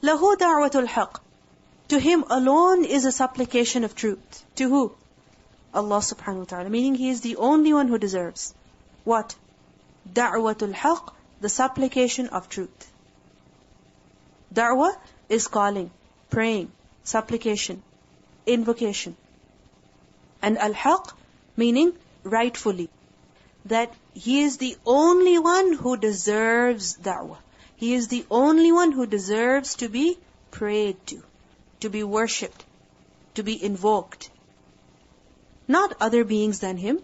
لَهُ دَعْوَةُ الْحَقِّ. To Him alone is a supplication of truth. To who? Allah subhanahu wa ta'ala. Meaning He is the only one who deserves. What? Da'watul haqq, the supplication of truth. Da'wah is calling, praying, supplication, invocation. And al-haq, meaning rightfully. That He is the only one who deserves da'wah. He is the only one who deserves to be prayed to be worshipped, to be invoked. Not other beings than Him.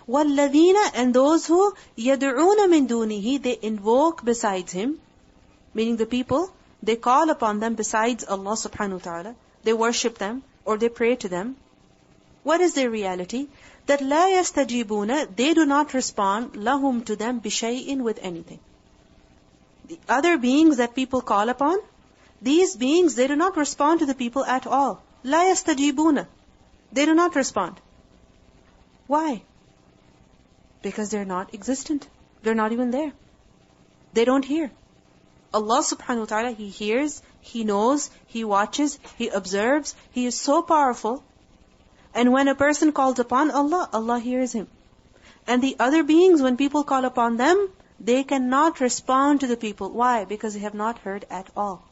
وَالَّذِينَ, and those who يَدْعُونَ مِن دُونِهِ, they invoke besides Him, meaning the people, they call upon them besides Allah subhanahu wa ta'ala, they worship them, or they pray to them. What is their reality? That لَا يَسْتَجِيبُونَ, they do not respond, لَهُمْ, to them, بِشَيْءٍ, with anything. The other beings that people call upon, these beings, they do not respond to the people at all. لَا يَسْتَجِيبُونَ, they do not respond. Why? Because they're not existent. They're not even there. They don't hear. Allah subhanahu wa ta'ala, He hears, He knows, He watches, He observes. He is so powerful. And when a person calls upon Allah, Allah hears him. And the other beings, when people call upon them, they cannot respond to the people. Why? Because they have not heard at all.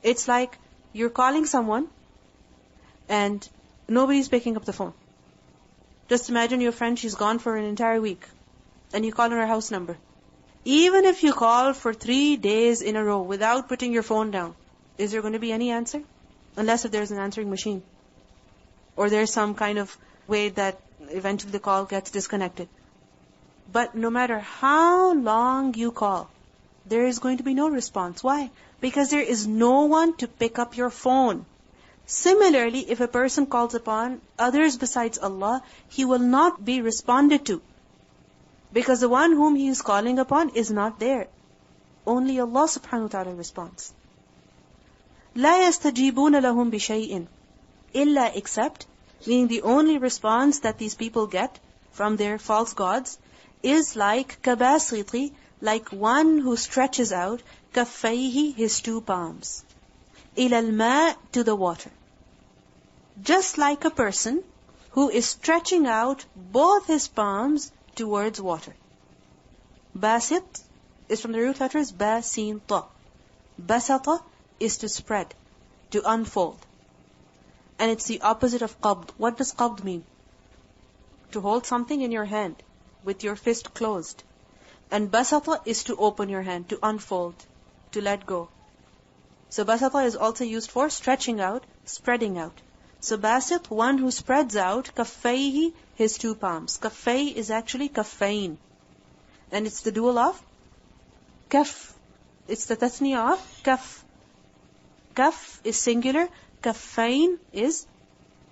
It's like you're calling someone and nobody's picking up the phone. Just imagine your friend, she's gone for an entire week, and you call her house number. Even if you call for 3 days in a row without putting your phone down, is there going to be any answer? Unless if there's an answering machine. Or there's some kind of way that eventually the call gets disconnected. But no matter how long you call, there is going to be no response. Why? Because there is no one to pick up your phone. Similarly, if a person calls upon others besides Allah, he will not be responded to. Because the one whom he is calling upon is not there. Only Allah subhanahu wa ta'ala responds. لَا يَسْتَجِيبُونَ لَهُمْ بِشَيْءٍ إِلَّا, except, meaning the only response that these people get from their false gods is like كَبَاسِطِ, like one who stretches out كَفَّيْهِ, his 2 palms, إِلَى الْمَاءِ, to the water. Just like a person who is stretching out both his palms towards water. Basit is from the root letters ba, sin, ta. Basata is to spread, to unfold. And it's the opposite of qabd. What does qabd mean? To hold something in your hand with your fist closed. And basata is to open your hand, to unfold, to let go. So basata is also used for stretching out, spreading out. So basit, one who spreads out, kaffayhi, his 2 palms. Kaffay is actually kaffain. And it's the dual of kaf. It's the tasniya of kaf. Kaf is singular, kaffain is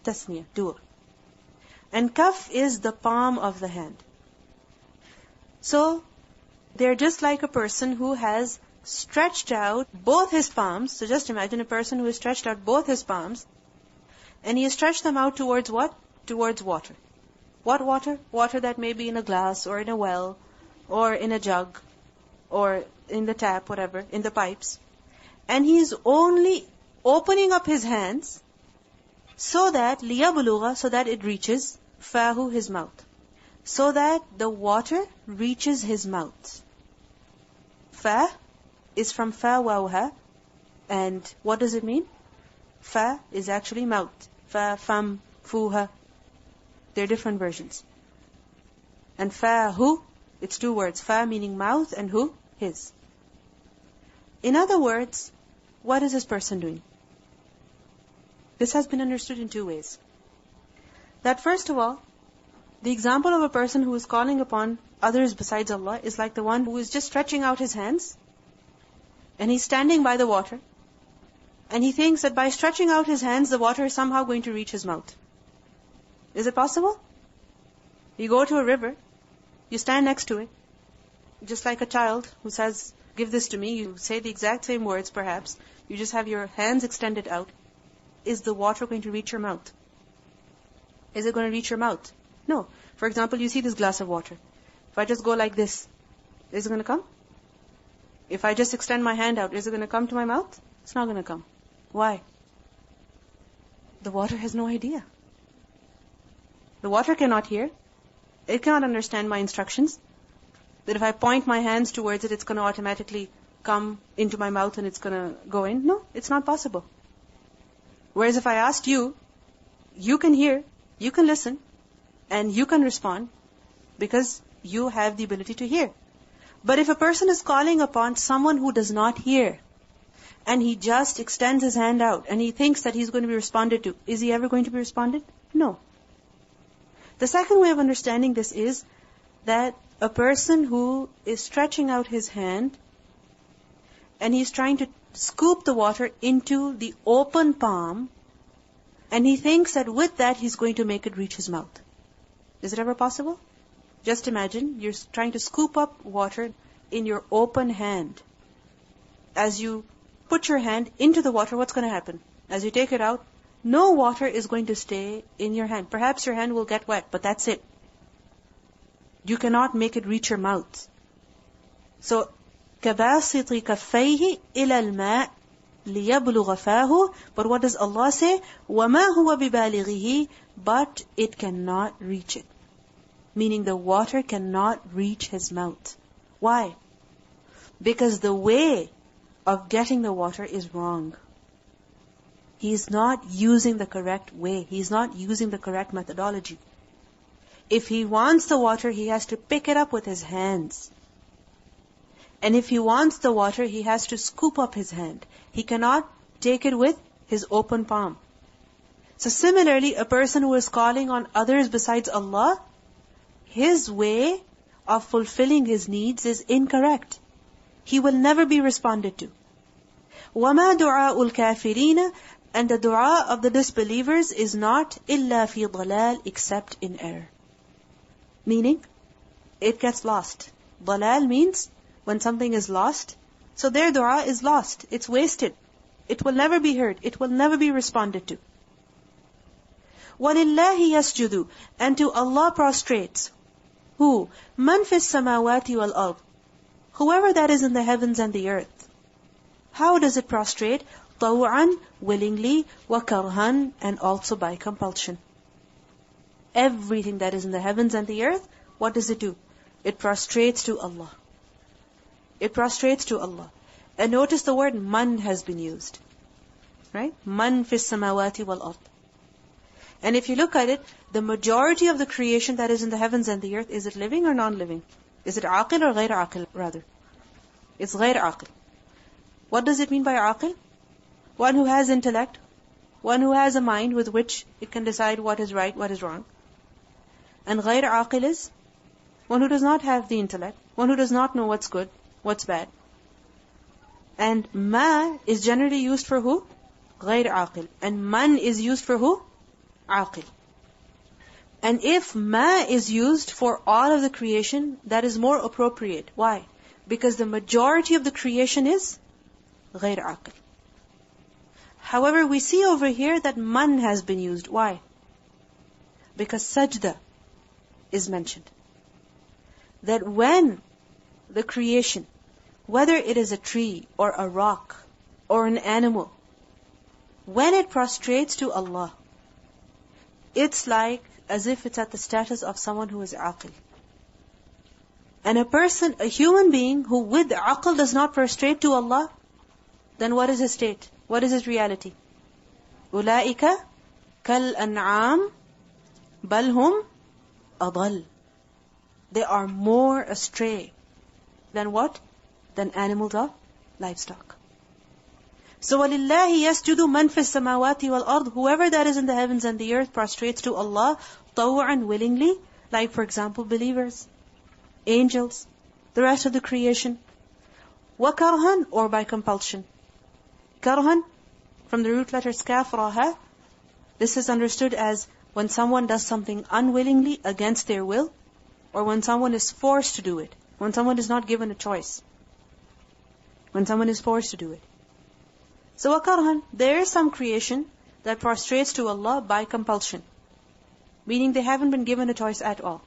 tasniya, dual. And kaf is the palm of the hand. So, they're just like a person who has stretched out both his palms. So just imagine a person who has stretched out both his palms, and he has stretched them out towards what? Towards water. What water? Water that may be in a glass, or in a well, or in a jug, or in the tap, whatever, in the pipes. And he is only opening up his hands so that لِيَبْلُغَ, so that it reaches fahu, his mouth. So that the water reaches his mouth. Fa is from fa wawha. And what does it mean? Fa is actually mouth. Fa, fam, fuha. They're different versions. And fa, hu, it's 2 words. Fa meaning mouth, and hu, his. In other words, what is this person doing? This has been understood in 2 ways. That first of all, the example of a person who is calling upon others besides Allah is like the one who is just stretching out his hands, and he's standing by the water, and he thinks that by stretching out his hands, the water is somehow going to reach his mouth. Is it possible? You go to a river, you stand next to it, just like a child who says, give this to me, you say the exact same words perhaps, you just have your hands extended out. Is the water going to reach your mouth? Is it going to reach your mouth? No. For example, you see this glass of water. If I just go like this, is it going to come? If I just extend my hand out, is it going to come to my mouth? It's not going to come. Why? The water has no idea. The water cannot hear. It cannot understand my instructions. That if I point my hands towards it, it's going to automatically come into my mouth and it's going to go in. No, it's not possible. Whereas if I asked you, you can hear, you can listen, and you can respond because you have the ability to hear. But if a person is calling upon someone who does not hear, and he just extends his hand out, and he thinks that he's going to be responded to, is he ever going to be responded? No. The second way of understanding this is that a person who is stretching out his hand, and he's trying to scoop the water into the open palm, and he thinks that with that he's going to make it reach his mouth. Is it ever possible? Just imagine you're trying to scoop up water in your open hand. As you put your hand into the water, what's going to happen? As you take it out, no water is going to stay in your hand. Perhaps your hand will get wet, but that's it. You cannot make it reach your mouth. So, كَبَاسِطِ كَفَّيْهِ إِلَى الْمَاءِ لِيَبْلُغَ فَاهُ. But what does Allah say? وَمَا هُوَ بِبَالِغِهِ. But it cannot reach it. Meaning the water cannot reach his mouth. Why? Because the way of getting the water is wrong. He's not using the correct way. He's not using the correct methodology. If he wants the water, he has to pick it up with his hands. And if he wants the water, he has to scoop up his hand. He cannot take it with his open palm. So similarly, a person who is calling on others besides Allah, his way of fulfilling his needs is incorrect. He will never be responded to. وَمَا دُعَاءُ الْكَافِرِينَ. And the dua of the disbelievers is not إِلَّا فِي ضَلَالٍ, except in error. Meaning, it gets lost. Dalal means when something is lost. So their dua is lost. It's wasted. It will never be heard. It will never be responded to. وَلِلَّهِ يَسْجُدُ. And to Allah prostrates. Who? مَنْ فِي السَّمَاوَاتِ وَالْأَرْضِ. Whoever that is in the heavens and the earth. How does it prostrate? طَوْعًا, willingly, وَكَرْهًا, and also by compulsion. Everything that is in the heavens and the earth, what does it do? It prostrates to Allah. It prostrates to Allah. And notice the word man has been used. Right? Man fis samawati wal ard. And if you look at it, the majority of the creation that is in the heavens and the earth, is it living or non-living? Is it aqil or ghair aqil rather? It's ghair aqil. What does it mean by aqil? One who has intellect, one who has a mind with which it can decide what is right, what is wrong. And ghair aqil is one who does not have the intellect, one who does not know what's good, what's bad. And ma is generally used for who? Ghair aqil. And man is used for who? Aqil. And if ma is used for all of the creation, that is more appropriate. Why? Because the majority of the creation is ghair aqil. However, we see over here that man has been used. Why? Because sajda is mentioned. That when the creation, whether it is a tree or a rock or an animal, when it prostrates to Allah, it's like as if it's at the status of someone who is aqil. And a person, a human being who with aqil does not prostrate to Allah, then what is his state? What is his reality? أُولَئِكَ كَالْأَنْعَامِ بَلْ هُمْ أَضَلُّ. They are more astray than what? Than animals or livestock. So وَلِلَّهِ يَسْجُدُ مَنْ فِي السَّمَاوَاتِ وَالْأَرْضِ. Whoever that is in the heavens and the earth prostrates to Allah طَوْعًا, willingly, like for example believers, angels, the rest of the creation. وَكَرْهًا, or by compulsion. Karhan, from the root letters kaf, raha, this is understood as when someone does something unwillingly against their will, or when someone is forced to do it, when someone is not given a choice, when someone is forced to do it. So wakarhan, there is some creation that prostrates to Allah by compulsion, meaning they haven't been given a choice at all,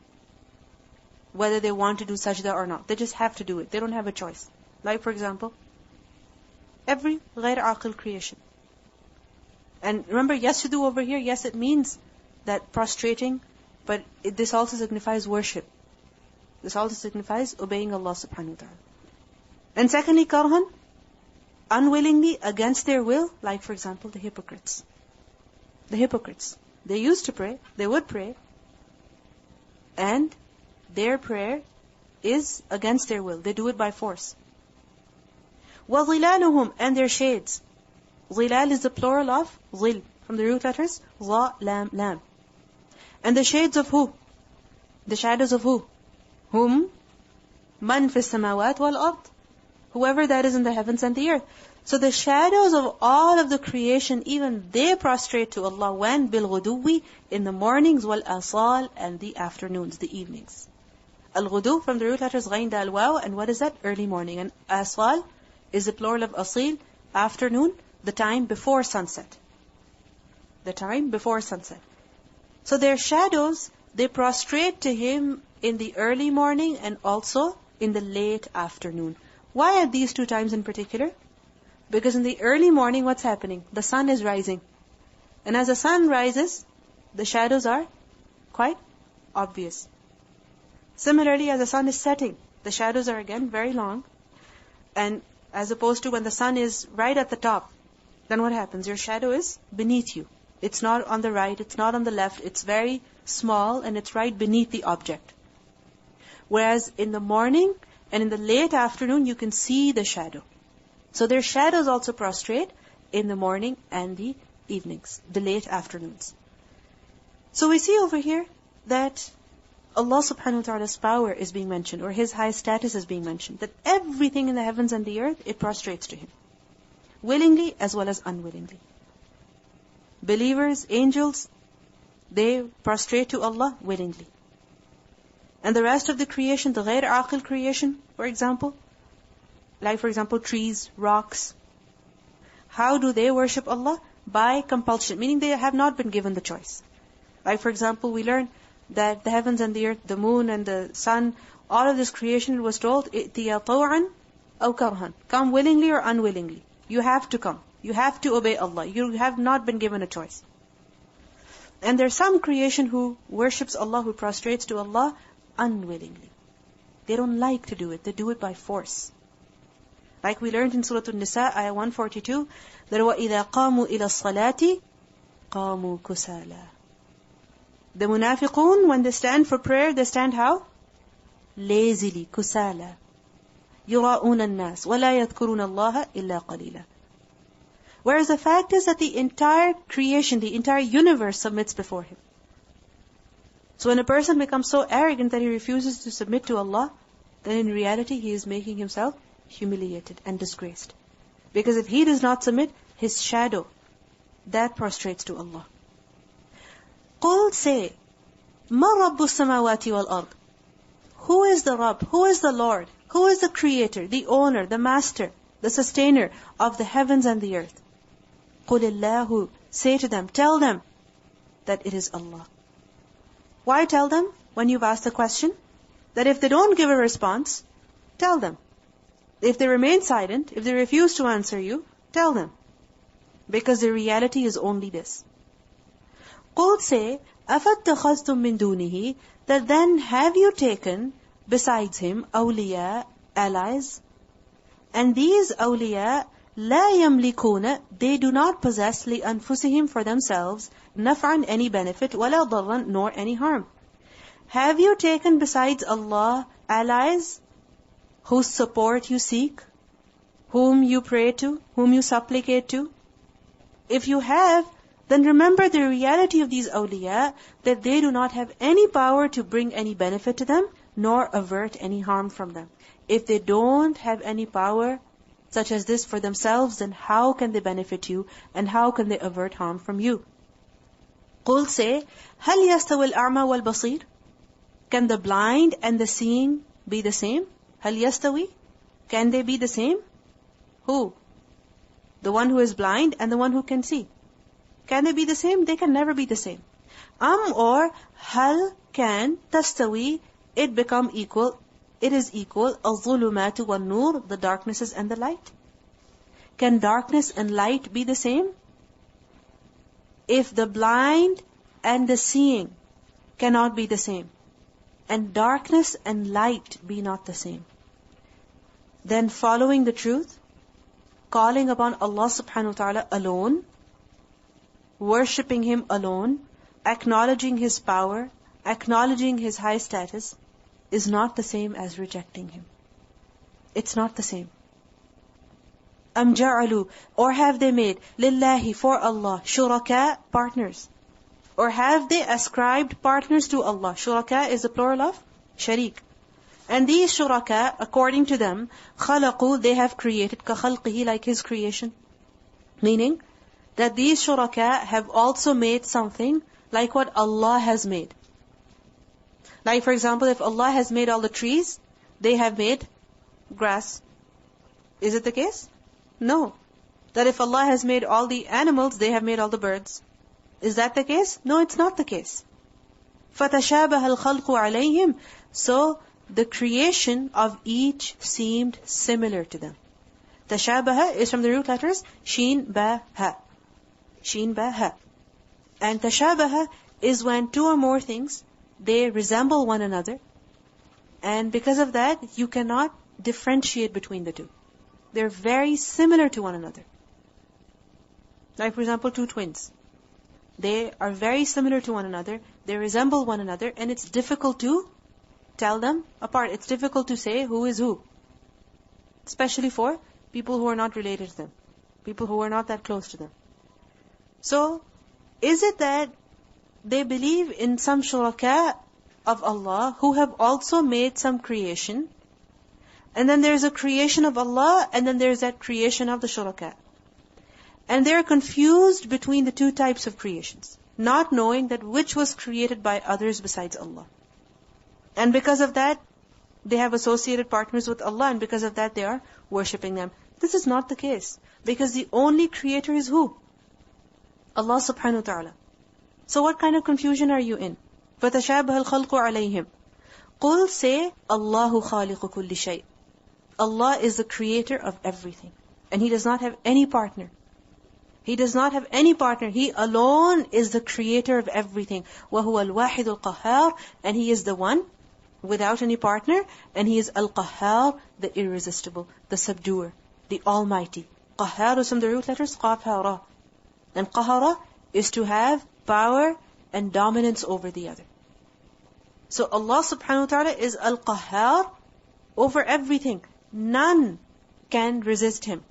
whether they want to do sajda or not. They just have to do it. They don't have a choice. Like for example, every غير عاقل creation. And remember, yasjudu over here, yes, it means that prostrating, but this also signifies worship. This also signifies obeying Allah subhanahu wa ta'ala. And secondly, karhan, unwillingly, against their will, like for example, the hypocrites. The hypocrites. They used to pray, they would pray, and their prayer is against their will. They do it by force. وَظِلَالُهُمْ, and their shades. Zilal is the plural of zil, from the root letters, za, lam, lam. And the shades of who? The shadows of who? Whom? Man fi samawat wal ard. Whoever that is in the heavens and the earth. So the shadows of all of the creation, even they prostrate to Allah when? Bil-ghuduwi, in the mornings, wal asal, and the afternoons, the evenings. Al-ghudu, from the root letters ghain, dal, waw, and what is that? Early morning. And asal is the plural of asil, afternoon, the time before sunset. The time before sunset. So their shadows, they prostrate to Him in the early morning and also in the late afternoon. Why at these two times in particular? Because in the early morning, what's happening? The sun is rising. And as the sun rises, the shadows are quite obvious. Similarly, as the sun is setting, the shadows are again very long. And as opposed to when the sun is right at the top, then what happens? Your shadow is beneath you. It's not on the right, it's not on the left, it's very small and it's right beneath the object. Whereas in the morning and in the late afternoon, you can see the shadow. So their shadows also prostrate in the morning and the evenings, the late afternoons. So we see over here that Allah subhanahu wa ta'ala's power is being mentioned, or His high status is being mentioned, that everything in the heavens and the earth, it prostrates to Him. Willingly as well as unwillingly. Believers, angels, they prostrate to Allah willingly. And the rest of the creation, the ghair aqil creation, for example, like for example trees, rocks, how do they worship Allah? By compulsion, meaning they have not been given the choice. Like for example, we learn that the heavens and the earth, the moon and the sun, all of this creation was told, إِئْتِيَا طَوْعًا أَوْ كَرْهًا, come willingly or unwillingly. You have to come. You have to obey Allah. You have not been given a choice. And there's some creation who worships Allah, who prostrates to Allah unwillingly. They don't like to do it. They do it by force. Like we learned in Surah An-Nisa, ayah 142, that وَإِذَا قَامُوا إِلَى الصَّلَاةِ قَامُوا كُسَالًا. The munafiqun, when they stand for prayer, they stand how? Lazily, kusala. يُرَاءُونَ النَّاسِ وَلَا يَذْكُرُونَ اللَّهَ إِلَّا قَلِيلًا. Whereas the fact is that the entire creation, the entire universe submits before Him. So when a person becomes so arrogant that he refuses to submit to Allah, then in reality he is making himself humiliated and disgraced. Because if he does not submit, his shadow, that prostrates to Allah. قُلْ, say, مَا رَبُّ السَّمَاوَاتِ وَالْأَرْضِ. Who is the Rabb? Who is the Lord? Who is the Creator, the Owner, the Master, the Sustainer of the heavens and the earth? قُلِ اللَّهُ. Say to them, tell them that it is Allah. Why tell them when you've asked the question? That if they don't give a response, tell them. If they remain silent, if they refuse to answer you, tell them. Because the reality is only this. قُلْ, say, أَفَاتَّخَذْتُم مِّن دُونِهِ. That then have you taken, besides Him, awliya, allies? And these awliya, لَا يَمْلِكُونَ, they do not possess لِأَنفُسِهِمْ, for themselves, نَفْعًا, any benefit, وَلَا ضَرًّا, nor any harm. Have you taken besides Allah allies, whose support you seek, whom you pray to, whom you supplicate to? If you have, then remember the reality of these awliya, that they do not have any power to bring any benefit to them, nor avert any harm from them. If they don't have any power such as this for themselves, then how can they benefit you, and how can they avert harm from you? قُلْ, say, هَلْ يَسْتَوِي الْأَعْمَى وَالْبَصِيرُ. Can the blind and the seeing be the same? هَلْ يَسْتَوِي. Can they be the same? Who? The one who is blind and the one who can see. Can they be the same? They can never be the same. Or, hal, can, tastawi, it become equal. it is equal الظُّلُمَاتُ وَالنُّورُ, the darknesses and the light. Can darkness and light be the same? If the blind and the seeing cannot be the same, and darkness and light be not the same, then following the truth, calling upon Allah subhanahu wa ta'ala alone, worshipping Him alone, acknowledging His power, acknowledging His high status, is not the same as rejecting Him. It's not the same. أَمْ جَعَلُوا, or have they made, لِلَّهِ, for Allah, شُرَكَاء, partners. Or have they ascribed partners to Allah? Shuraka is the plural of sharik. And these shuraka, according to them, خَلَقُوا, they have created, كَخَلْقِهِ, like His creation. Meaning, that these shuraka have also made something like what Allah has made. Like for example, if Allah has made all the trees, they have made grass. Is it the case? No. That if Allah has made all the animals, they have made all the birds. Is that the case? No, it's not the case. فَتَشَابَهَ الْخَلْقُ عَلَيْهِمْ, so the creation of each seemed similar to them. Tashabaha is from the root letters Sheen, Ba, Ha. Sheen, Ba, Ha. And tashabaha is when two or more things, they resemble one another. And because of that, you cannot differentiate between the two. They're very similar to one another. Like for example, two twins. They are very similar to one another. They resemble one another. And it's difficult to tell them apart. It's difficult to say who is who. Especially for people who are not related to them. People who are not that close to them. So, is it that they believe in some shuraka of Allah who have also made some creation? And then there's a creation of Allah, and then there's that creation of the shuraka. And they're confused between the two types of creations, not knowing that which was created by others besides Allah. And because of that, they have associated partners with Allah, and because of that, they are worshipping them. This is not the case, because the only creator is who? Allah subhanahu wa ta'ala. So what kind of confusion are you in? فَتَشَابَهَ الْخَلْقُ عَلَيْهِمْ. قُلْ, say, Allahu khaliqu kulli shay. Allah is the creator of everything. And He does not have any partner. He does not have any partner. He alone is the creator of everything. وَهُوَ الْوَاحِدُ الْقَهَّارُ. And He is the one without any partner. And He is Al-Qahhar, the irresistible, the subduer, the almighty. Qahhar is from the root letters Qaf, Ha, Ra. And Qahara is to have power and dominance over the other. So Allah subhanahu wa ta'ala is Al-Qahhar over everything. None can resist Him.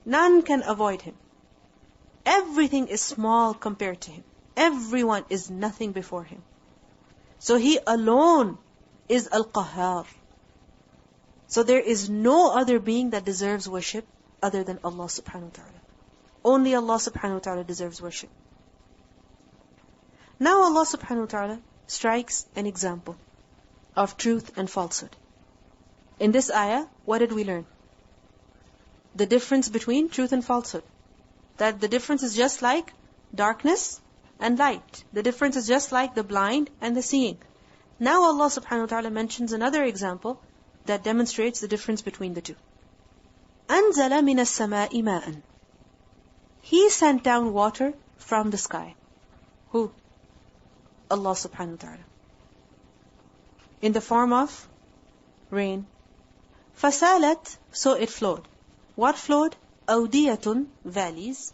None can avoid Him. Everything is small compared to Him. Everyone is nothing before Him. So He alone is Al-Qahhar. So there is no other being that deserves worship other than Allah subhanahu wa ta'ala. Only Allah subhanahu wa ta'ala deserves worship. Now Allah subhanahu wa ta'ala strikes an example of truth and falsehood. In this ayah, what did we learn? The difference between truth and falsehood. That the difference is just like darkness and light. The difference is just like the blind and the seeing. Now Allah subhanahu wa ta'ala mentions another example that demonstrates the difference between the two. أَنزَلَ مِنَ السَّمَاءِ مَاءً. He sent down water from the sky. Who? Allah subhanahu wa ta'ala. In the form of rain. فَسَالَتْ, so it flowed. What flowed? أَوْدِيَةٌ, valleys.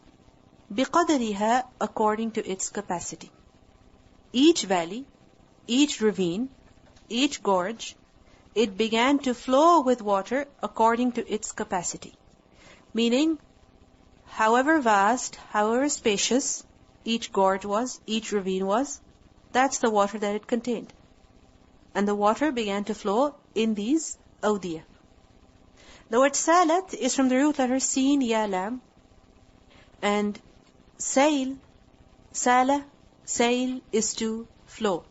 بِقَدَرِهَا, according to its capacity. Each valley, each ravine, each gorge, it began to flow with water according to its capacity. Meaning, however vast, however spacious each gorge was, each ravine was, that's the water that it contained. And the water began to flow in these awdiya. The word salat is from the root letter sin, ya, lam. And sail, sala, sail is to flow.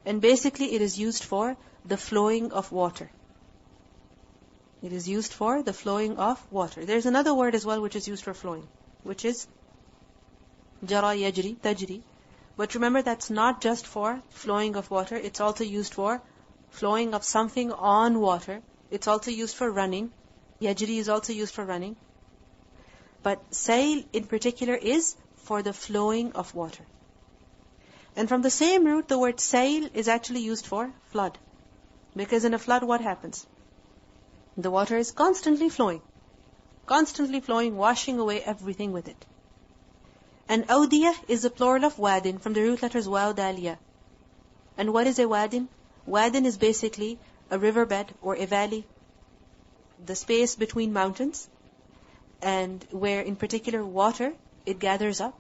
And basically it is used for the flowing of water. It is used for the flowing of water. There's another word as well which is used for flowing, which is jara, yajri, tajri. But remember, that's not just for flowing of water. It's also used for flowing of something on water. It's also used for running. Yajri is also used for running. But sail in particular is for the flowing of water. And from the same root, the word sail is actually used for flood. Because in a flood, what happens? The water is constantly flowing, washing away everything with it. And awdiyah is the plural of wadin, from the root letters waw, dal, ya. And what is a wadin? Wadin is basically a riverbed or a valley, the space between mountains, and where in particular water, it gathers up.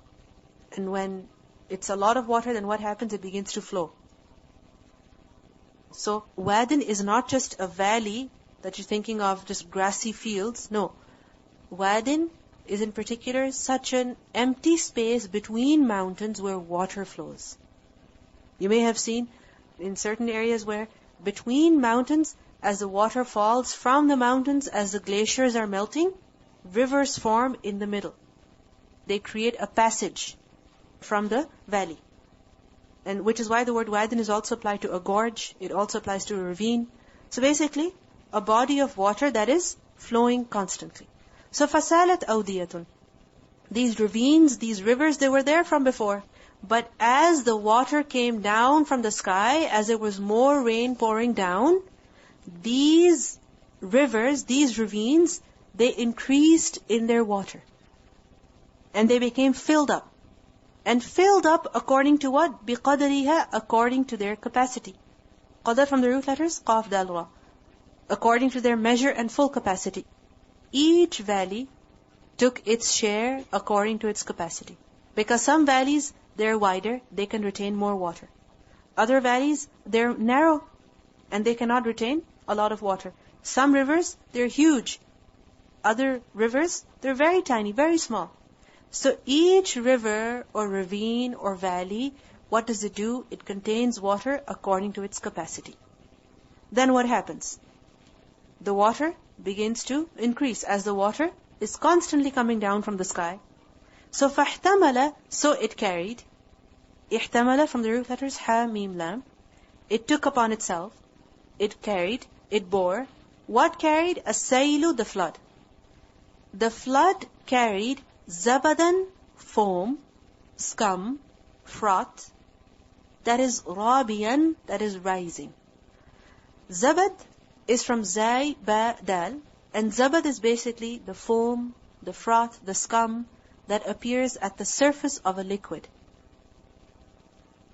And when it's a lot of water, then what happens? It begins to flow. So wadin is not just a valley that you're thinking of, just grassy fields. No. Wadin is in particular such an empty space between mountains where water flows. You may have seen in certain areas where between mountains, as the water falls from the mountains, as the glaciers are melting, rivers form in the middle. They create a passage from the valley. And which is why the word wadin is also applied to a gorge. It also applies to a ravine. So basically, a body of water that is flowing constantly. So fasalat awdiyatun. These ravines, these rivers, they were there from before. But as the water came down from the sky, as there was more rain pouring down, these rivers, these ravines, they increased in their water. And they became filled up. And filled up according to what? بِقَدَرِهَا, according to their capacity. Qadar from the root letters, qaf, dal, ra. According to their measure and full capacity. Each valley took its share according to its capacity. Because some valleys, they're wider, they can retain more water. Other valleys, they're narrow, and they cannot retain a lot of water. Some rivers, they're huge. Other rivers, they're very tiny, very small. So each river or ravine or valley, what does it do? It contains water according to its capacity. Then what happens? The water begins to increase as the water is constantly coming down from the sky. So فَاحْتَمَلَ, so it carried. احتمل from the root letters ha, mim, lam. It took upon itself. It carried. It bore. What carried? السَّيْلُ, the flood. The flood carried zabadan, foam, scum, froth, that is rabiyan, that is rising. Zabad is from zai, ba, dal, and zabad is basically the foam, the froth, the scum that appears at the surface of a liquid.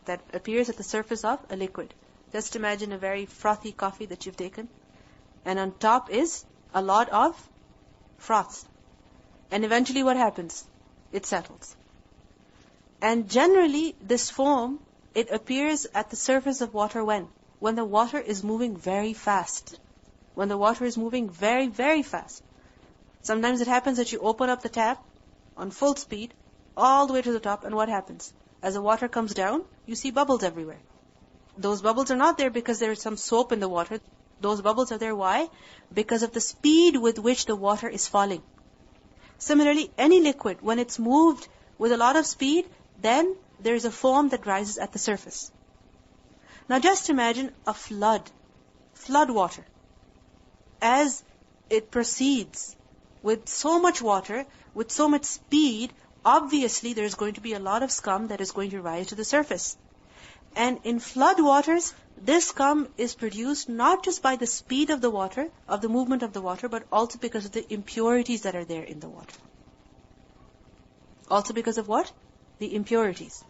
That appears at the surface of a liquid. Just imagine a very frothy coffee that you've taken, and on top is a lot of froth. And eventually what happens? It settles. And generally, this foam, it appears at the surface of water when? When the water is moving very fast. When the water is moving very, very fast. Sometimes it happens that you open up the tap on full speed, all the way to the top, and what happens? As the water comes down, you see bubbles everywhere. Those bubbles are not there because there is some soap in the water. Those bubbles are there, why? Because of the speed with which the water is falling. Similarly, any liquid, when it's moved with a lot of speed, then there is a foam that rises at the surface. Now just imagine a flood water. As it proceeds with so much water, with so much speed, obviously there's going to be a lot of scum that is going to rise to the surface. And in flood waters, this scum is produced not just by the speed of the water, of the movement of the water, but also because of the impurities that are there in the water. Also because of what? The impurities.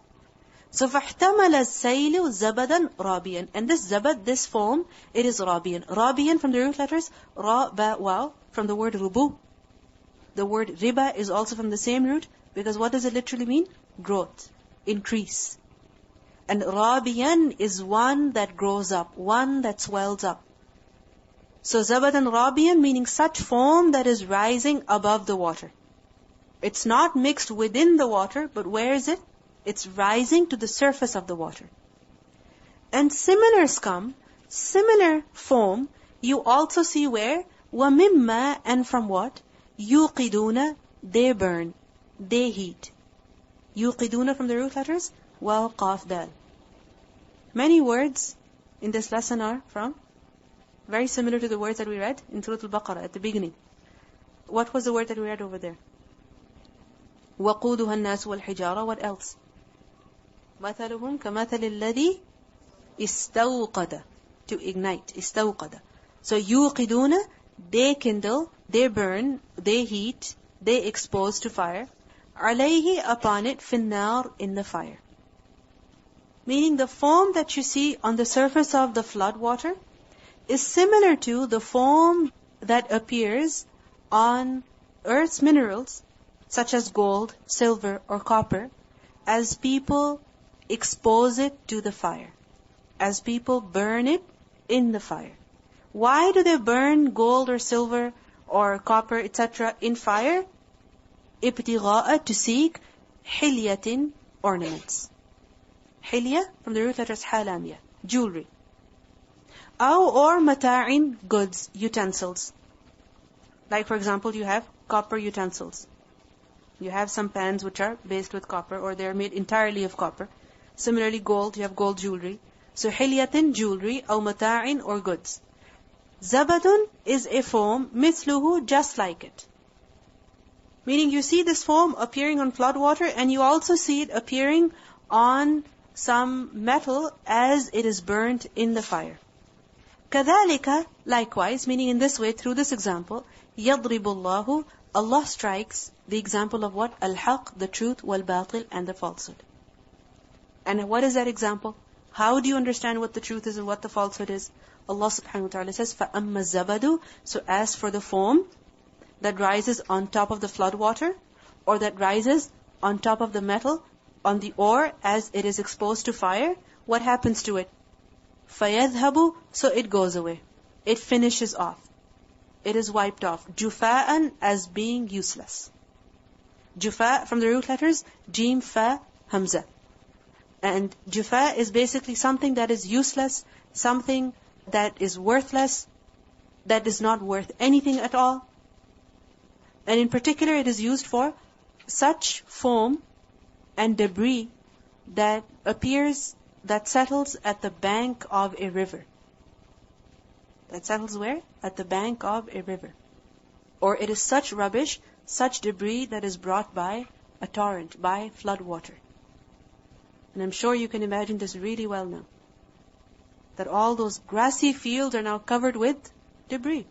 So فَاحْتَمَلَ السَّيْلُ زَبَدًا رَابِيًا. And this zabad, this foam, it is rabiyan. Rabiyan from the root letters, ra, ba, waw, from the word rubu. The word riba is also from the same root, because what does it literally mean? Growth, increase. And rabiyan is one that grows up, one that swells up. So zabadan rabiyan meaning such foam that is rising above the water. It's not mixed within the water, but where is it? It's rising to the surface of the water. And similar scum, similar foam, you also see where? وَمِمَّا, and from what? يُوقِدُونَ, they burn, they heat. يُوقِدُونَ from the root letters, waw, qaf, dal. Many words in this lesson are from? Very similar to the words that we read in Surah Al-Baqarah at the beginning. What was the word that we read over there? وَقُودُهَا النَّاسُ وَالْحِجَارَةُ. What else? مَثَلُهُمْ كَمَثَلِ الَّذِي إِسْتَوْقَدَ. To ignite. إِسْتَوْقَدَ. So يُوقِدُونَ, they kindle, they burn, they heat, they expose to fire. عَلَيْهِ, upon it, فِي النَّارِ, in the fire. Meaning the foam that you see on the surface of the flood water is similar to the foam that appears on earth's minerals, such as gold, silver, or copper, as people expose it to the fire, as people burn it in the fire. Why do they burn gold or silver or copper, etc. in fire? ابتغاء, to seek, حلية, ornaments. حلية, from the root letters حالامية, jewelry. أو, or متاع, goods, utensils. Like for example, you have copper utensils. You have some pans which are based with copper, or they are made entirely of copper. Similarly, gold, you have gold jewelry. So حلية, jewelry, أو متاع, or goods. زبد is a foam, مثله, just like it. Meaning you see this foam appearing on flood water, and you also see it appearing on some metal as it is burnt in the fire. كذلك, likewise, meaning in this way, through this example, يضرب الله, Allah strikes the example of what? Al-Haq, the truth, wal-Batil, and the falsehood. And what is that example? How do you understand what the truth is and what the falsehood is? Allah subhanahu wa ta'ala says, فَأَمَّا الزَّبَدُ. So as for the foam that rises on top of the flood water, or that rises on top of the metal, on the ore, as it is exposed to fire, what happens to it? فَيَذْهَبُ. So it goes away. It finishes off. It is wiped off. جُفَاءً, as being useless. Jufa, from the root letters, Jim, Fa, Hamza. And Jufa is basically something that is useless, something that is worthless, that is not worth anything at all. And in particular, it is used for such foam and debris that appears, that settles at the bank of a river. That settles where? At the bank of a river. Or it is such rubbish, such debris that is brought by a torrent, by flood water. And I'm sure you can imagine this really well now. That all those grassy fields are now covered with debris.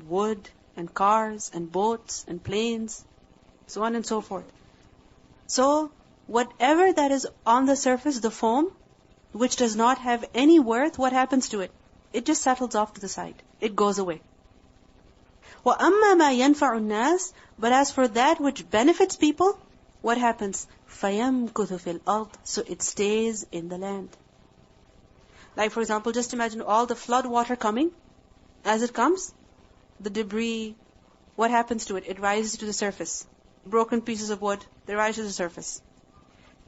Wood and cars and boats and planes, so on and so forth. So, whatever that is on the surface, the foam, which does not have any worth, what happens to it? It just settles off to the side. It goes away. وَأَمَّا مَا يَنْفَعُ النَّاسِ. But as for that which benefits people, what happens? فَيَمْكُثُ فِي الْأَرْضِ. So it stays in the land. Like for example, just imagine all the flood water coming. As it comes, the debris, what happens to it? It rises to the surface. Broken pieces of wood, they rise to the surface.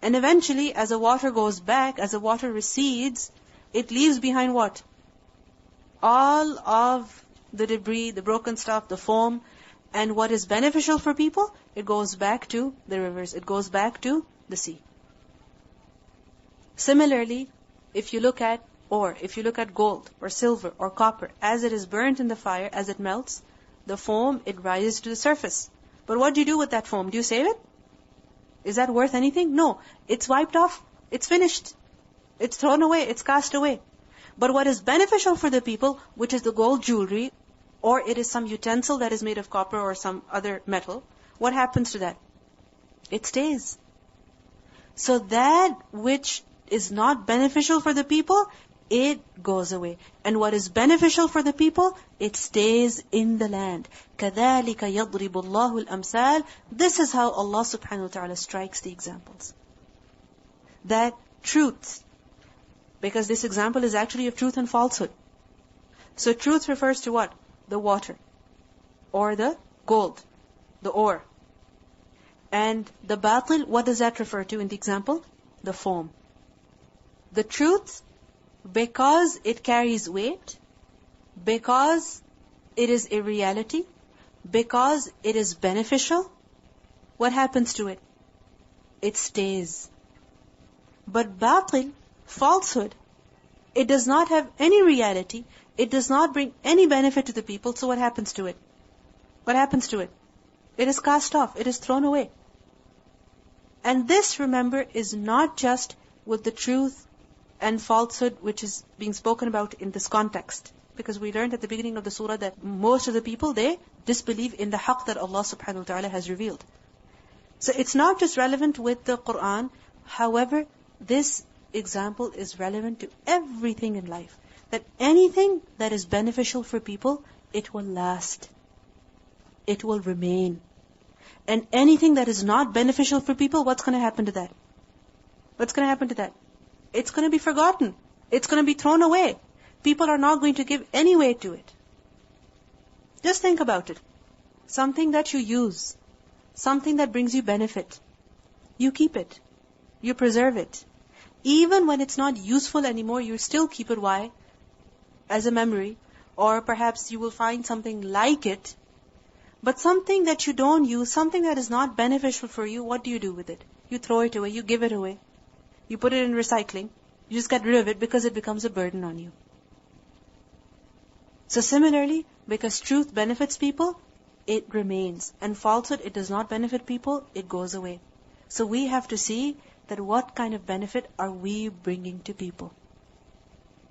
And eventually, as the water goes back, as the water recedes, it leaves behind what? All of the debris, the broken stuff, the foam, and what is beneficial for people, it goes back to the rivers, it goes back to the sea. Similarly, if you look at ore, if you look at gold or silver or copper, as it is burnt in the fire, as it melts, the foam, it rises to the surface. But what do you do with that foam? Do you save it? Is that worth anything? No. It's wiped off. It's finished. It's thrown away. It's cast away. But what is beneficial for the people, which is the gold jewelry, or it is some utensil that is made of copper or some other metal, what happens to that? It stays. So that which is not beneficial for the people, it goes away. And what is beneficial for the people, it stays in the land. كَذَلِكَ يَضْرِبُ اللَّهُ الْأَمْثَالِ. This is how Allah subhanahu wa ta'ala strikes the examples. That truth, because this example is actually of truth and falsehood. So truth refers to what? The water, or the gold, the ore. And the batil, what does that refer to in the example? The foam. The truth, because it carries weight, because it is a reality, because it is beneficial, what happens to it? It stays. But batil, falsehood, It does not have any reality. It does not bring any benefit to the people. So what happens to it? What happens to it? It is cast off. It is thrown away. And this, remember, is not just with the truth and falsehood which is being spoken about in this context. Because we learned at the beginning of the surah that most of the people, they disbelieve in the haqq that Allah subhanahu wa ta'ala has revealed. So it's not just relevant with the Qur'an. However, this example is relevant to everything in life. That anything that is beneficial for people, it will last. It will remain. And anything that is not beneficial for people, what's going to happen to that? What's going to happen to that? It's going to be forgotten. It's going to be thrown away. People are not going to give any weight to it. Just think about it. Something that you use, something that brings you benefit, you keep it. You preserve it. Even when it's not useful anymore, you still keep it. Why? As a memory. Or perhaps you will find something like it. But something that you don't use, something that is not beneficial for you, what do you do with it? You throw it away, you give it away. You put it in recycling. You just get rid of it because it becomes a burden on you. So similarly, because truth benefits people, it remains. And falsehood, it does not benefit people, it goes away. So we have to see that what kind of benefit are we bringing to people?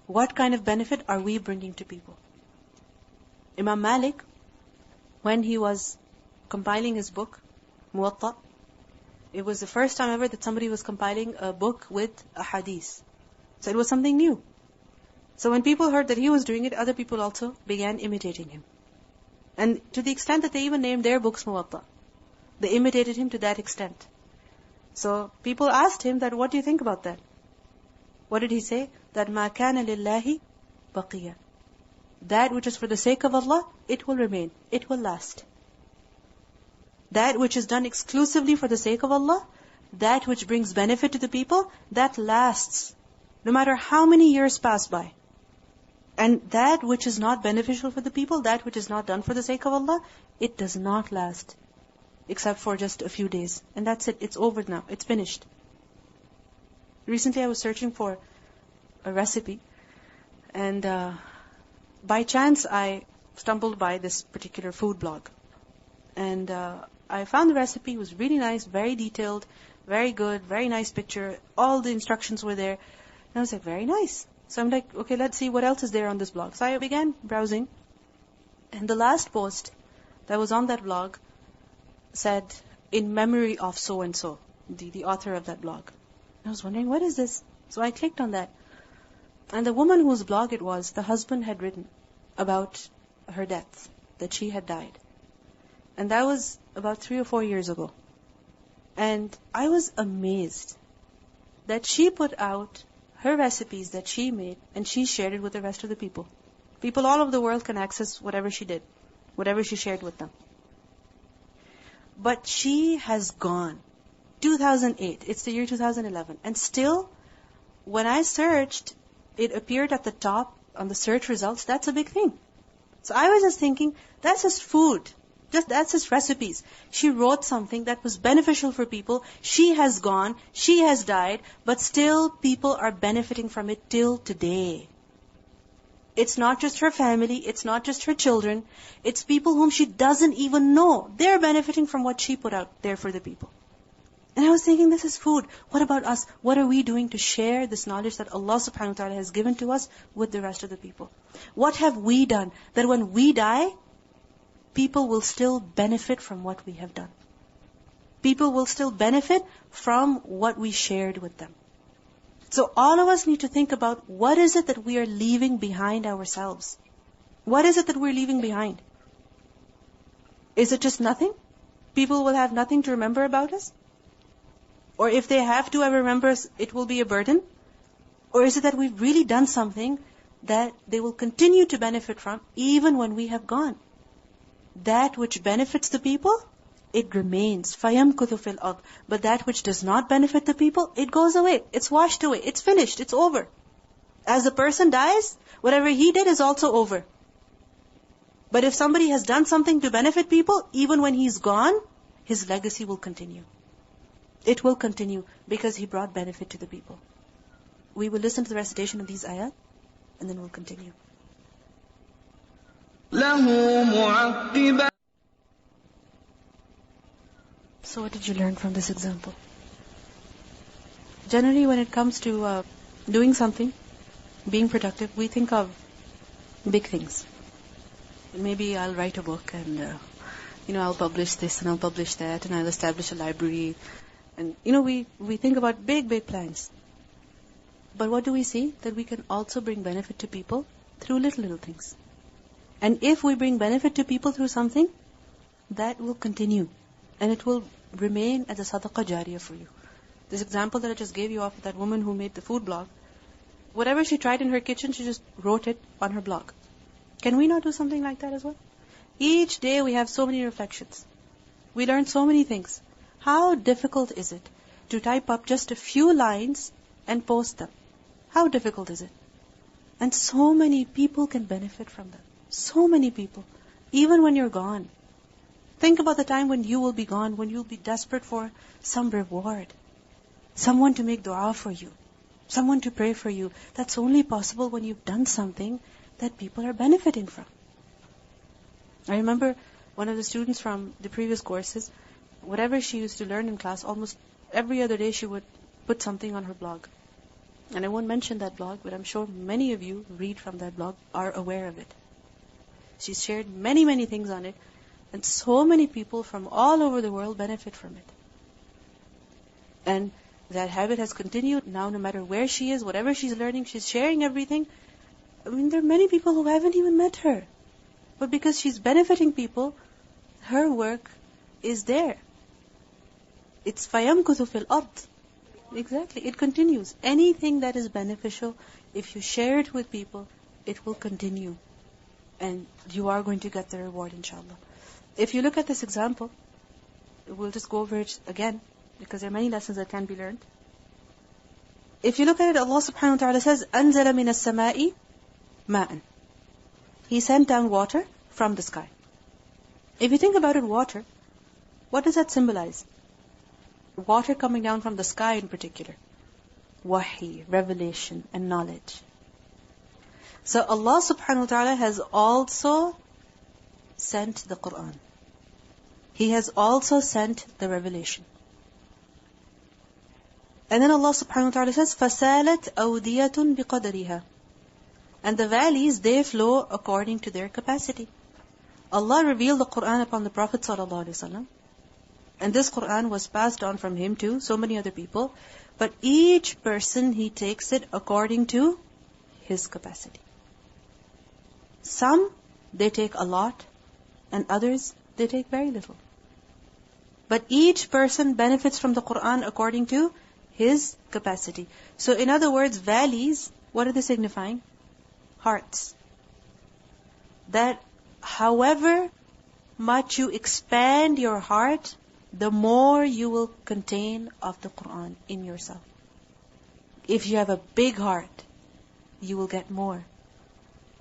What kind of benefit are we bringing to people? Imam Malik, when he was compiling his book, Muwatta, it was the first time ever that somebody was compiling a book with a hadith. So it was something new. So when people heard that he was doing it, other people also began imitating him. And to the extent that they even named their books Muwatta. They imitated him to that extent. So people asked him that, what do you think about that? What did he say? That مَا كَانَ لِلَّهِ بَقِيًا. That which is for the sake of Allah, it will remain. It will last. That which is done exclusively for the sake of Allah, that which brings benefit to the people, that lasts. No matter how many years pass by. And that which is not beneficial for the people, that which is not done for the sake of Allah, it does not last. Except for just a few days. And that's it. It's over now. It's finished. Recently I was searching for a recipe. And by chance I stumbled by this particular food blog. And I found the recipe. It was really nice, very detailed, very good, very nice picture. All the instructions were there. And I was like, very nice. So I'm like, okay, let's see what else is there on this blog. So I began browsing. And the last post that was on that blog said, in memory of so-and-so, the author of that blog. I was wondering, what is this? So I clicked on that. And the woman whose blog it was, the husband had written about her death, that she had died. And that was about 3 or 4 years ago. And I was amazed that she put out her recipes that she made and she shared it with the rest of the people. People all over the world can access whatever she did, whatever she shared with them. But she has gone. 2008, it's the year 2011. And still, when I searched, it appeared at the top on the search results. That's a big thing. So I was just thinking, that's just food. That's just recipes. She wrote something that was beneficial for people. She has gone. She has died. But still, people are benefiting from it till today. It's not just her family. It's not just her children. It's people whom she doesn't even know. They're benefiting from what she put out there for the people. And I was thinking, this is food. What about us? What are we doing to share this knowledge that Allah subhanahu wa ta'ala has given to us with the rest of the people? What have we done that when we die, people will still benefit from what we have done? People will still benefit from what we shared with them. So all of us need to think about, what is it that we are leaving behind ourselves? What is it that we're leaving behind? Is it just nothing? People will have nothing to remember about us? Or if they have to ever remember us, it will be a burden? Or is it that we've really done something that they will continue to benefit from even when we have gone? That which benefits the people, it remains. فَيَمْكُثُ فِي الْأَرْضِ. But that which does not benefit the people, it goes away. It's washed away. It's finished. It's over. As the person dies, whatever he did is also over. But if somebody has done something to benefit people, even when he's gone, his legacy will continue. It will continue because he brought benefit to the people. We will listen to the recitation of these ayat. And then we'll continue. So what did you learn from this example? Generally, when it comes to doing something, being productive, we think of big things. Maybe I'll write a book and, I'll publish this and I'll publish that and I'll establish a library. And, we think about big, big plans. But what do we see? That we can also bring benefit to people through little, little things. And if we bring benefit to people through something, that will continue. And it will remain as a sadaqah jariyah for you. This example that I just gave you of that woman who made the food blog, whatever she tried in her kitchen, she just wrote it on her blog. Can we not do something like that as well? Each day we have so many reflections. We learn so many things. How difficult is it to type up just a few lines and post them? How difficult is it? And so many people can benefit from them. So many people. Even when you're gone. Think about the time when you will be gone, when you'll be desperate for some reward. Someone to make dua for you. Someone to pray for you. That's only possible when you've done something that people are benefiting from. I remember one of the students from the previous courses, whatever she used to learn in class, almost every other day she would put something on her blog. And I won't mention that blog, but I'm sure many of you who read from that blog are aware of it. She's shared many, many things on it, and so many people from all over the world benefit from it. And that habit has continued. Now no matter where she is, whatever she's learning, she's sharing everything. There are many people who haven't even met her. But because she's benefiting people, her work is there. It's فَيَمْكُثُ فِي الْأَرْضِ. Exactly. It continues. Anything that is beneficial, if you share it with people, it will continue. And you are going to get the reward, inshallah. If you look at this example, we'll just go over it again, because there are many lessons that can be learned. If you look at it, Allah subhanahu wa ta'ala says, أَنزَلَ مِنَ السَّمَاءِ مَاءً. He sent down water from the sky. If you think about it, water, what does that symbolize? Water coming down from the sky in particular. Wahi, revelation, and knowledge. So Allah subhanahu wa ta'ala has also sent the Qur'an. He has also sent the revelation. And then Allah subhanahu wa ta'ala says, فَسَالَتْ أَوْدِيَةٌ بِقَدَرِهَا. And the valleys, they flow according to their capacity. Allah revealed the Qur'an upon the Prophet sallallahu alaihi wasallam. And this Qur'an was passed on from him to so many other people. But each person, he takes it according to his capacity. Some, they take a lot, and others, they take very little. But each person benefits from the Qur'an according to his capacity. So in other words, valleys, what are they signifying? Hearts. That however much you expand your heart, the more you will contain of the Qur'an in yourself. If you have a big heart, you will get more.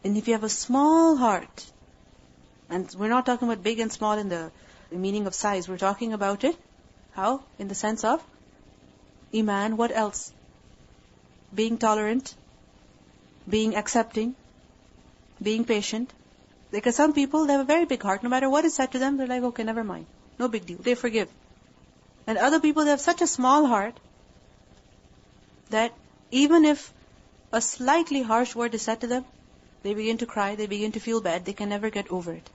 And if you have a small heart, and we're not talking about big and small in the meaning of size, we're talking about it, how? In the sense of Iman, what else? Being tolerant, being accepting, being patient. Because some people, they have a very big heart. No matter what is said to them, they're like, okay, never mind. No big deal. They forgive. And other people, they have such a small heart that even if a slightly harsh word is said to them, they begin to cry, they begin to feel bad, they can never get over it.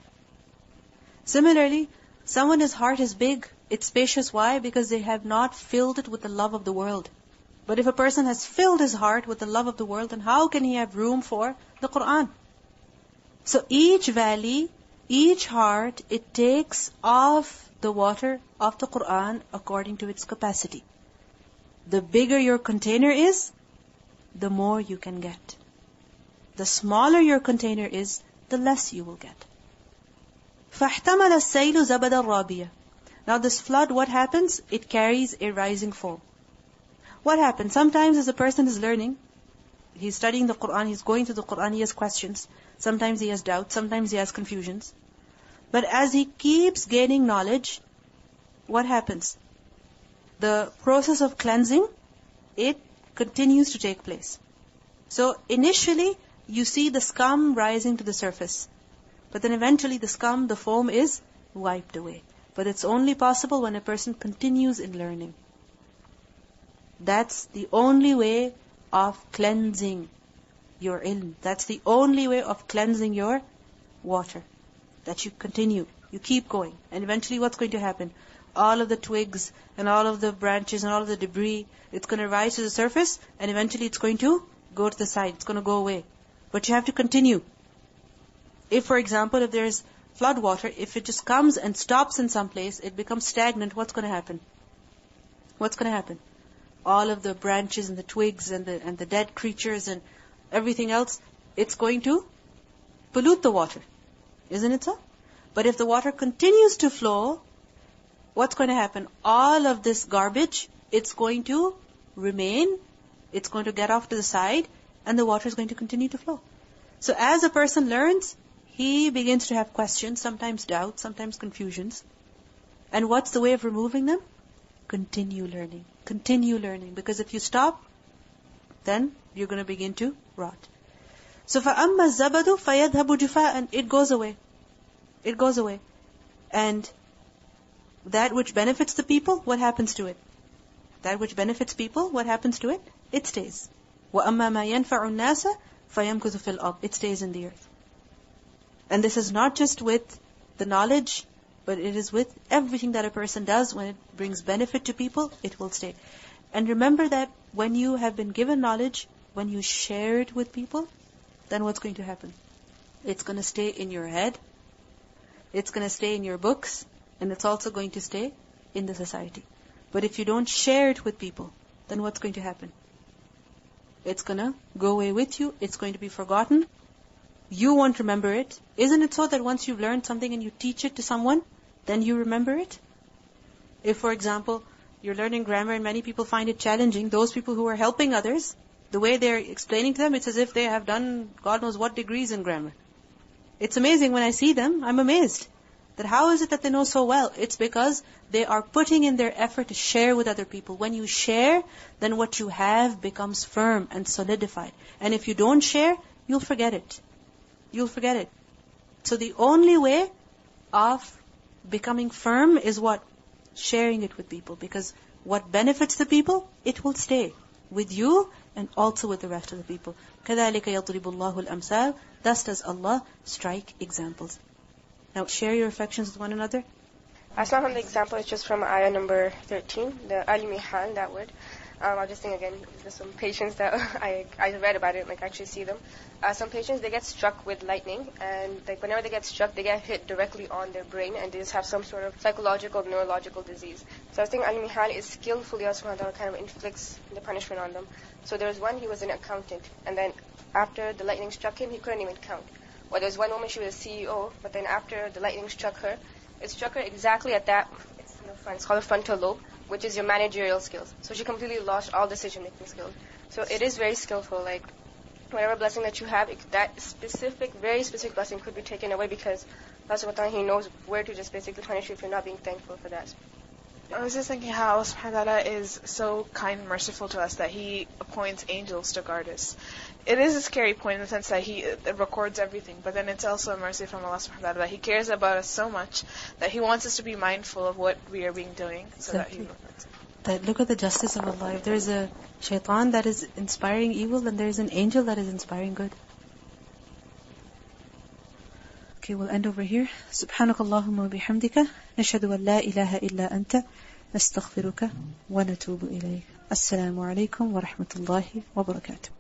Similarly, someone's heart is big, it's spacious. Why? Because they have not filled it with the love of the world. But if a person has filled his heart with the love of the world, then how can he have room for the Qur'an? So each valley, each heart, it takes off the water of the Qur'an according to its capacity. The bigger your container is, the more you can get. The smaller your container is, the less you will get. فَاحْتَمَلَ السَّيْلُ زَبَدَ الرَّابِيَةِ. Now this flood, what happens? It carries a rising foam. What happens? Sometimes as a person is learning, he's studying the Qur'an, he's going through the Qur'an, he has questions. Sometimes he has doubts, sometimes he has confusions. But as he keeps gaining knowledge, what happens? The process of cleansing, it continues to take place. So initially, you see the scum rising to the surface. But then eventually the scum, the foam is wiped away. But it's only possible when a person continues in learning. That's the only way of cleansing your ilm. That's the only way of cleansing your water. That you continue, you keep going. And eventually what's going to happen? All of the twigs and all of the branches and all of the debris, it's going to rise to the surface and eventually it's going to go to the side. It's going to go away. But you have to continue. If, for example, if there's flood water, if it just comes and stops in some place, it becomes stagnant, what's going to happen? What's going to happen? All of the branches and the twigs and the dead creatures and everything else, it's going to pollute the water. Isn't it so? But if the water continues to flow, what's going to happen? All of this garbage, it's going to remain, it's going to get off to the side, and the water is going to continue to flow. So as a person learns, he begins to have questions, sometimes doubts, sometimes confusions. And what's the way of removing them? Continue learning. Continue learning. Because if you stop, then you're going to begin to rot. So فَأَمَّا الزَّبَدُ فَيَذْهَبُ جُفَاءً. It goes away. It goes away. And that which benefits the people, what happens to it? That which benefits people, what happens to it? It stays. وَأَمَّا مَا يَنْفَعُ النَّاسَ فَيَمْكُثُ فِي الْأَرْضِ. It stays in the earth. And this is not just with the knowledge, but it is with everything that a person does. When it brings benefit to people, it will stay. And remember that when you have been given knowledge, when you share it with people, then what's going to happen? It's going to stay in your head, it's going to stay in your books, and it's also going to stay in the society. But if you don't share it with people, then what's going to happen? It's going to go away with you, it's going to be forgotten, you won't remember it. Isn't it so that once you've learned something and you teach it to someone, then you remember it? If, for example, you're learning grammar and many people find it challenging, those people who are helping others, the way they're explaining to them, it's as if they have done God knows what degrees in grammar. It's amazing when I see them, I'm amazed. That how is it that they know so well? It's because they are putting in their effort to share with other people. When you share, then what you have becomes firm and solidified. And if you don't share, you'll forget it. You'll forget it. So the only way of becoming firm is what? Sharing it with people. Because what benefits the people, it will stay with you and also with the rest of the people. كَذَلِكَ يَضْرِبُ اللَّهُ الْأَمْثَالِ. Thus does Allah strike examples. Now share your affections with one another. It's not from the example, it's just from ayah number 13, the al-mihan, that word. I'll just think again, there's some patients that I read about it, like actually see them. Some patients, they get struck with lightning, and like whenever they get struck, they get hit directly on their brain, and they just have some sort of psychological, neurological disease. So I was thinking al-mihan is skillfully, Allah subhanahu wa ta'ala kind of inflicts the punishment on them. So there was one, he was an accountant, and then after the lightning struck him, he couldn't even count. Or there was one woman, she was a CEO, but then after the lightning struck her, it struck her exactly at that, it's in the front, it's called the frontal lobe, which is your managerial skills. So she completely lost all decision-making skills. So it is very skillful, like, whatever blessing that you have, that specific, very specific blessing could be taken away because Allah subhanahu wa ta'ala, He knows where to just basically punish you if you're not being thankful for that. I was just thinking how Allah subhanahu wa ta'ala is so kind and merciful to us that He appoints angels to guard us. It is a scary point in the sense that He records everything, but then it's also a mercy from Allah subhanahu wa ta'ala that He cares about us so much that He wants us to be mindful of what we are being doing so Exactly. that He records it. That look at the justice of Allah. If there's a shaitan that is inspiring evil, then there's an angel that is inspiring good. Okay, we'll end over here. سبحانك اللهم وبحمدك نشهد أن لا إله إلا أنت نستغفرك ونتوب إليك. السلام عليكم ورحمة الله وبركاته.